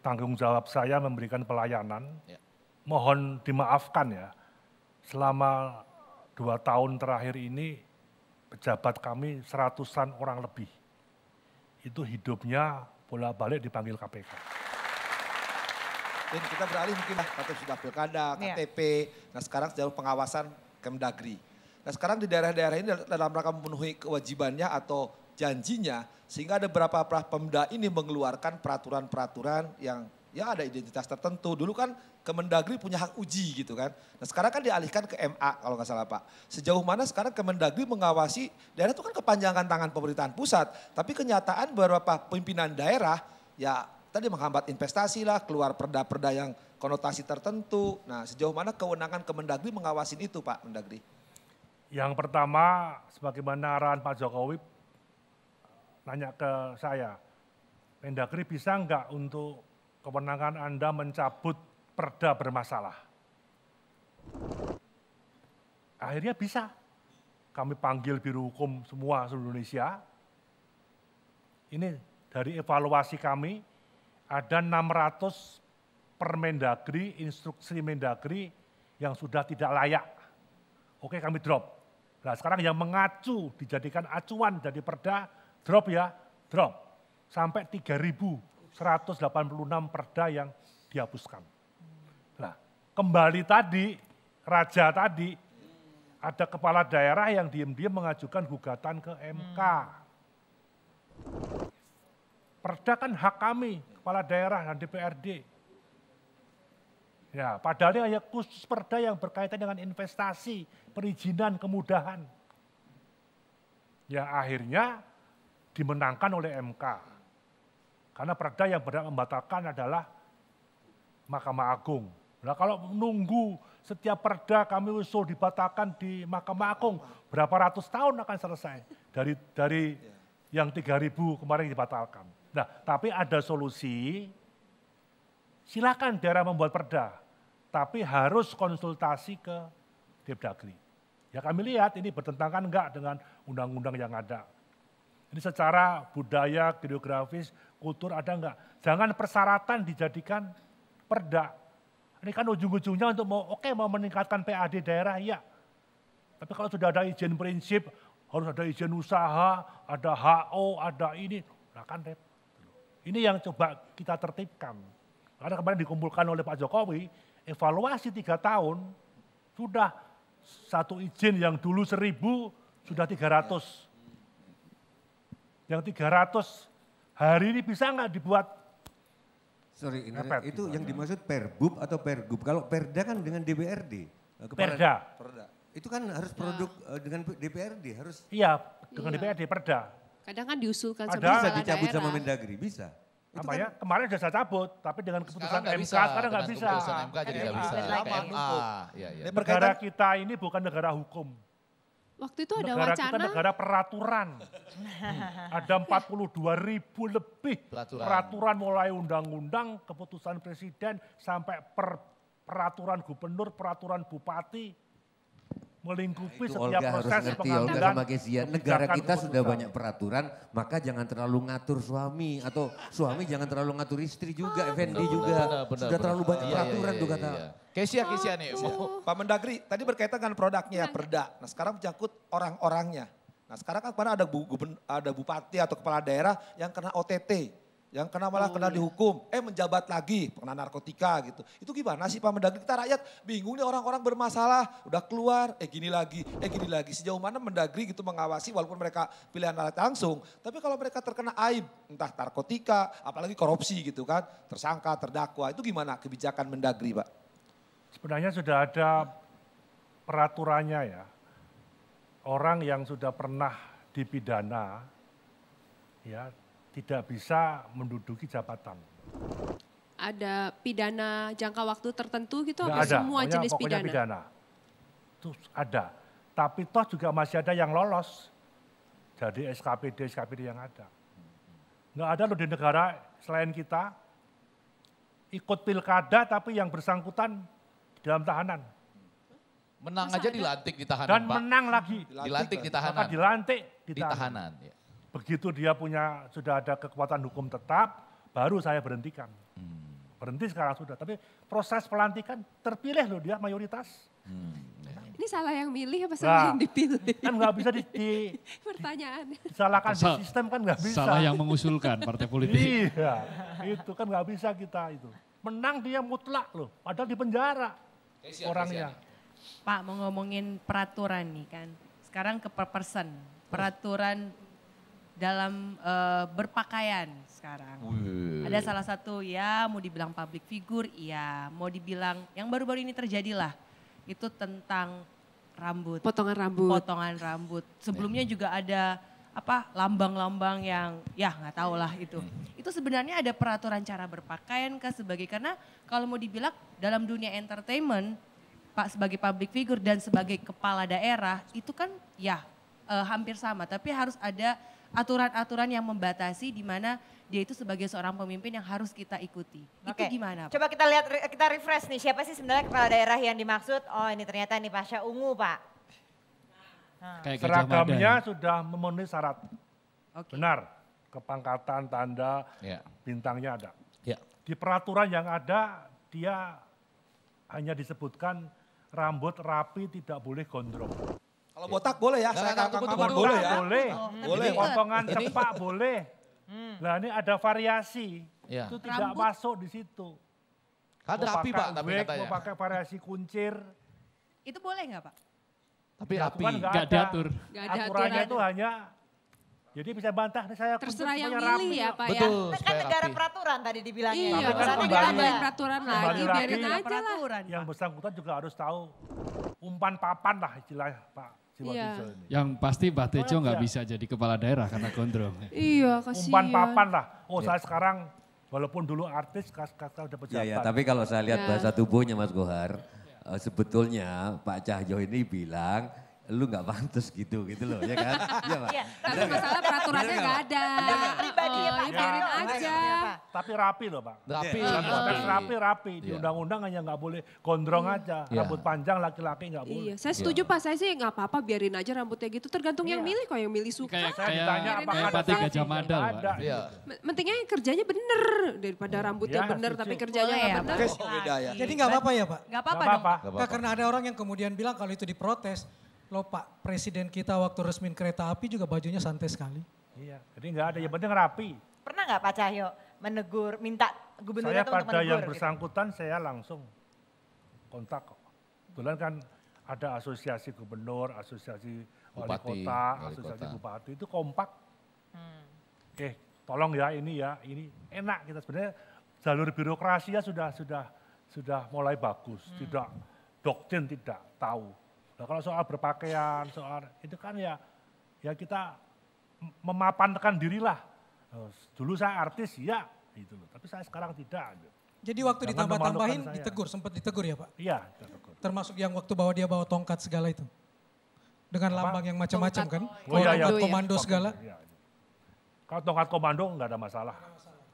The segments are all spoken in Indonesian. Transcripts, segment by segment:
tanggung jawab saya memberikan pelayanan. Ya. Mohon dimaafkan ya, selama 2 tahun terakhir ini pejabat kami seratusan orang lebih. Itu hidupnya bolak-balik dipanggil KPK. Dan kita beralih mungkin atau sudah pilkada, KTP, nah sekarang sejauh pengawasan Kemdagri. Nah sekarang di daerah-daerah ini dalam rangka memenuhi kewajibannya atau janjinya, sehingga ada beberapa Pemda ini mengeluarkan peraturan-peraturan yang ya ada identitas tertentu. Dulu kan Kemendagri punya hak uji gitu kan. Nah sekarang kan dialihkan ke MA kalau nggak salah Pak. Sejauh mana sekarang Kemendagri mengawasi, daerah itu kan kepanjangan tangan pemerintahan pusat. Tapi kenyataan beberapa pimpinan daerah ya tadi menghambat investasi lah, keluar perda-perda yang konotasi tertentu. Nah sejauh mana kewenangan Kemendagri mengawasin itu Pak Mendagri? Yang pertama, sebagaimana arahan Pak Jokowi, nanya ke saya, Mendagri bisa enggak untuk kewenangan Anda mencabut perda bermasalah? Akhirnya bisa. Kami panggil Biro Hukum semua seluruh Indonesia. Ini dari evaluasi kami, ada 600 Permendagri, instruksi Mendagri yang sudah tidak layak. Oke, kami drop. Nah sekarang yang mengacu, dijadikan acuan jadi perda, drop ya, drop. Sampai 3.186 perda yang dihapuskan. Nah kembali tadi, raja tadi, ada kepala daerah yang diam-diam mengajukan gugatan ke MK. Perda kan hak kami, kepala daerah dan DPRD. Ya, padahal ini hanya khusus perda yang berkaitan dengan investasi, perizinan, kemudahan. Ya akhirnya dimenangkan oleh MK. Karena perda yang berhak membatalkan adalah Mahkamah Agung. Nah kalau menunggu setiap perda kami usul dibatalkan di Mahkamah Agung, berapa ratus tahun akan selesai. Dari yang 3.000 kemarin dibatalkan. Nah tapi ada solusi, silakan daerah membuat perda, tapi harus konsultasi ke Depdagri. Ya kami lihat ini bertentangan enggak dengan undang-undang yang ada. Ini secara budaya, geografis, kultur ada enggak? Jangan persyaratan dijadikan perda. Ini kan ujung-ujungnya untuk mau meningkatkan PAD daerah, ya. Tapi kalau sudah ada izin prinsip, harus ada izin usaha, ada HO, ada ini, nah kan repot. Ini yang coba kita tertibkan. Karena kemarin dikumpulkan oleh Pak Jokowi, evaluasi 3 tahun, sudah satu izin yang dulu 1.000, sudah 300. Yang 300 hari ini bisa nggak dibuat? Sorry, itu yang dimaksud Perbub atau Pergub. Kalau Perda kan dengan DPRD. Perda. Itu kan harus produk dengan DPRD, harus. Iya, dengan DPRD Perda. Kadang kan diusulkan sama bisa dicabut sama Mendagri, bisa. Apa ya? Kemarin sudah saya cabut, tapi dengan keputusan MK sekarang nggak bisa. Keputusan MK jadi nggak bisa. MA. Negara kita ini bukan negara hukum. Waktu itu ada negara wacana. Kita negara peraturan. Ada 42.000 lebih peraturan mulai undang-undang, keputusan presiden, sampai peraturan gubernur, peraturan bupati. Melingkupi setiap proses pengambilan negara kita sudah banyak peraturan, maka jangan terlalu ngatur suami atau suami jangan terlalu ngatur istri juga, Effendi juga. Sudah terlalu banyak peraturan tuh kata. Kesia nih. Pak Mendagri, tadi berkaitan dengan produknya perda. Nah sekarang menyangkut orang-orangnya. Nah sekarang kan kemarin ada bupati atau kepala daerah yang kena OTT. Yang kena malah kena dihukum, menjabat lagi, kena narkotika gitu. Itu gimana sih Pak Mendagri? Kita rakyat bingung nih, orang-orang bermasalah, udah keluar, gini lagi. Sejauh mana Mendagri gitu mengawasi walaupun mereka pilihan rakyat langsung. Tapi kalau mereka terkena aib, entah narkotika, apalagi korupsi gitu kan, tersangka, terdakwa, itu gimana kebijakan Mendagri Pak? Sebenarnya sudah ada peraturannya ya. Orang yang sudah pernah dipidana, ya, tidak bisa menduduki jabatan. Ada pidana jangka waktu tertentu gitu atau semua jenis pidana? Itu ada. Tapi toh juga masih ada yang lolos. Jadi SKPD yang ada. Nggak ada loh di negara selain kita. Ikut pilkada tapi yang bersangkutan di dalam tahanan. Menang aja dilantik di tahanan, dan Pak. Menang lagi. Dilantik di tahanan. Maka dilantik di tahanan. Ya. Begitu dia sudah ada kekuatan hukum tetap, baru saya berhentikan. Berhenti sekarang sudah, tapi proses pelantikan terpilih loh dia mayoritas. Ini salah yang milih apa Nah, salah yang dipilih? Kan nggak bisa Pertanyaan. disalahkan di sistem kan nggak bisa. Salah yang mengusulkan partai politik. Iya, itu kan nggak bisa kita itu. Menang dia mutlak loh, padahal di penjara orangnya. Pak mau ngomongin peraturan nih kan. Sekarang ke per person. Peraturan dalam berpakaian sekarang. Ada salah satu ya mau dibilang public figure, iya. Mau dibilang yang baru-baru ini terjadi lah. Itu tentang rambut. Potongan rambut. Potongan rambut. Sebelumnya juga ada apa lambang-lambang yang ya nggak tahu lah itu. Itu sebenarnya ada peraturan cara berpakaian kah sebagai karena kalau mau dibilang dalam dunia entertainment Pak sebagai public figure dan sebagai kepala daerah itu kan ya hampir sama tapi harus ada aturan-aturan yang membatasi di mana dia itu sebagai seorang pemimpin yang harus kita ikuti. Itu gimana Pak? Coba kita lihat, kita refresh nih siapa sih sebenarnya kepala daerah yang dimaksud? Oh ini ternyata ini Pasha Ungu Pak. Kayak Gajah Seragamnya Mada. sudah memenuhi syarat. Benar, kepangkatan, tanda, bintangnya ada. Ya. Di peraturan yang ada dia hanya disebutkan rambut rapi tidak boleh gondrong. Kalau botak boleh ya, saya Nah, Kang tunggu, Maman tunggu. boleh ya. Boleh, Boleh. potongan cepak boleh. Nah ini ada variasi, Ya. itu tidak Rambut. masuk di situ. Kan Mau rapi pakai Pak tapi wig, katanya. mau pakai variasi kuncir, Itu boleh nggak Pak? Tapi dilakukan rapi. nggak Nggak ada. diatur. Nggak ada Aturannya aturan. itu hanya, jadi bisa bantah, nih saya Terserah kuncir yang supaya milih rapi ya kok. Pak Betul. ya. Kan supaya negara rapi. peraturan tadi dibilangnya. Iya, Tapi kan kalau kembali- ditambahin peraturan kembali lagi lagi. biarin Ada aja lah. peraturan. Yang Pak. bersangkutan juga harus tahu umpan papan lah istilah Pak Iya. Jiwadiso ini. Yang pasti Mbak Tejo Boleh nggak aja. bisa jadi kepala daerah karena gondrong. Iya kasihan. Umpan papan lah. Oh saya sekarang walaupun dulu artis, sekarang udah pejabat. Ya, tapi kalau saya lihat Ya. bahasa tubuhnya Mas Gohar, sebetulnya Pak Cahyo ini bilang, lu nggak pantas gitu loh, ya kan? Iya Pak. Iya, Tapi masalah peraturannya nggak ada. pribadi ya Pak. Ya biarin Iya, aja. iya, Pak. Tapi rapi loh Pak. Rapi. Dalam konteks rapi. Di Iya. undang-undang hanya nggak boleh gondrong aja. Iya. Rambut panjang laki-laki nggak boleh. Iya, saya setuju Pak. Saya sih nggak apa-apa biarin aja rambutnya gitu. Tergantung yang Iya. milih kok yang milih suka. Kayak Saya ditanya kayak apakah kayak ada Pati sanksi? Gajah Mada Nggak loh, ada. Pak. Iya. Pentingnya yang kerjanya bener daripada rambutnya Ya, bener setuju. tapi kerjanya Boleh nggak ya, bener. Case beda ya. Jadi nggak apa-apa ya Pak? Nggak apa-apa Nggak dong. apa-apa. Nggak, karena ada orang yang kemudian bilang kalau itu diprotes, loh Pak Presiden kita waktu resmin kereta api juga bajunya santai sekali. Iya, jadi nggak ada. Yang penting rapi. Pernah nggak Pak Cahyo menegur, minta gubernur Saya itu untuk pada yang menegur? Gitu? bersangkutan saya langsung kontak kok. Kebetulan kan ada asosiasi gubernur, asosiasi wali Bupati, kota, wali asosiasi kota. bupati itu kompak. Tolong ya ini enak kita sebenarnya jalur birokrasi ya sudah mulai bagus, tidak doktrin tidak tahu. Nah, kalau soal berpakaian, soal itu kan ya kita memapankan dirilah. Dulu saya artis ya, gitu loh. Tapi saya sekarang tidak. Jadi waktu Jangan ditambah-tambahin memalukan saya. ditegur, sempat ditegur ya Pak? Iya, tegur. Termasuk yang waktu dia bawa tongkat segala itu. Dengan Apa? lambang yang macam-macam kan? Oh, iya, iya. Tongkat komando segala. Iya. Kalau tongkat komando nggak ada masalah.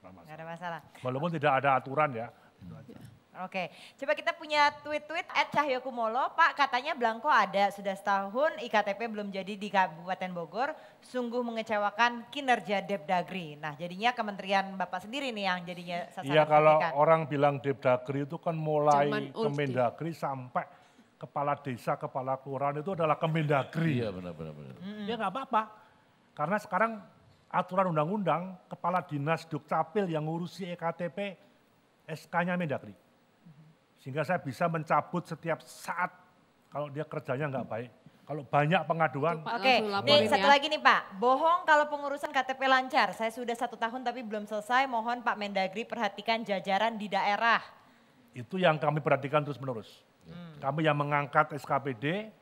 Nggak ada masalah. Walaupun tidak ada aturan ya. Itu aja. Oke, coba kita punya tweet-tweet @cahyokumolo. Pak katanya Blanko ada, sudah setahun IKTP belum jadi di Kabupaten Bogor. Sungguh mengecewakan kinerja Depdagri. Nah jadinya kementerian Bapak sendiri nih yang jadinya sasaran Iya kalau kritikan. orang bilang Depdagri itu kan mulai Zaman old Kemendagri sampai kepala desa, kepala kelurahan itu adalah Kemendagri. Iya benar. Ya nggak apa-apa. Karena sekarang aturan undang-undang kepala dinas Dukcapil yang ngurusi EKTP SK-nya Mendagri. Sehingga saya bisa mencabut setiap saat kalau dia kerjanya nggak baik. Kalau banyak pengaduan, Pak, Oke, langsung nih laporin satu ya. lagi nih Pak. Bohong kalau pengurusan KTP lancar. Saya sudah 1 tahun tapi belum selesai. Mohon Pak Mendagri perhatikan jajaran di daerah. itu yang kami perhatikan terus-menerus. Kami yang mengangkat SKPD,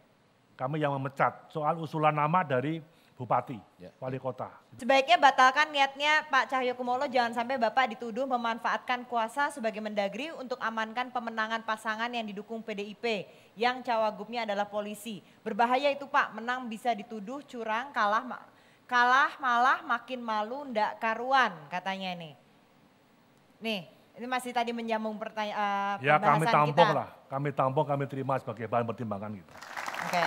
kami yang memecat soal usulan nama dari Bupati, Wali Kota. Sebaiknya batalkan niatnya Pak Cahyokumolo, jangan sampai Bapak dituduh memanfaatkan kuasa sebagai Mendagri untuk amankan pemenangan pasangan yang didukung PDIP, yang cawagupnya adalah polisi. Berbahaya itu Pak, menang bisa dituduh curang, kalah malah makin malu ndak karuan katanya ini. Nih, ini masih tadi menyambung Ya kami pembahasan tampung kita. lah, kami tampung, kami terima sebagai bahan pertimbangan gitu. Oke.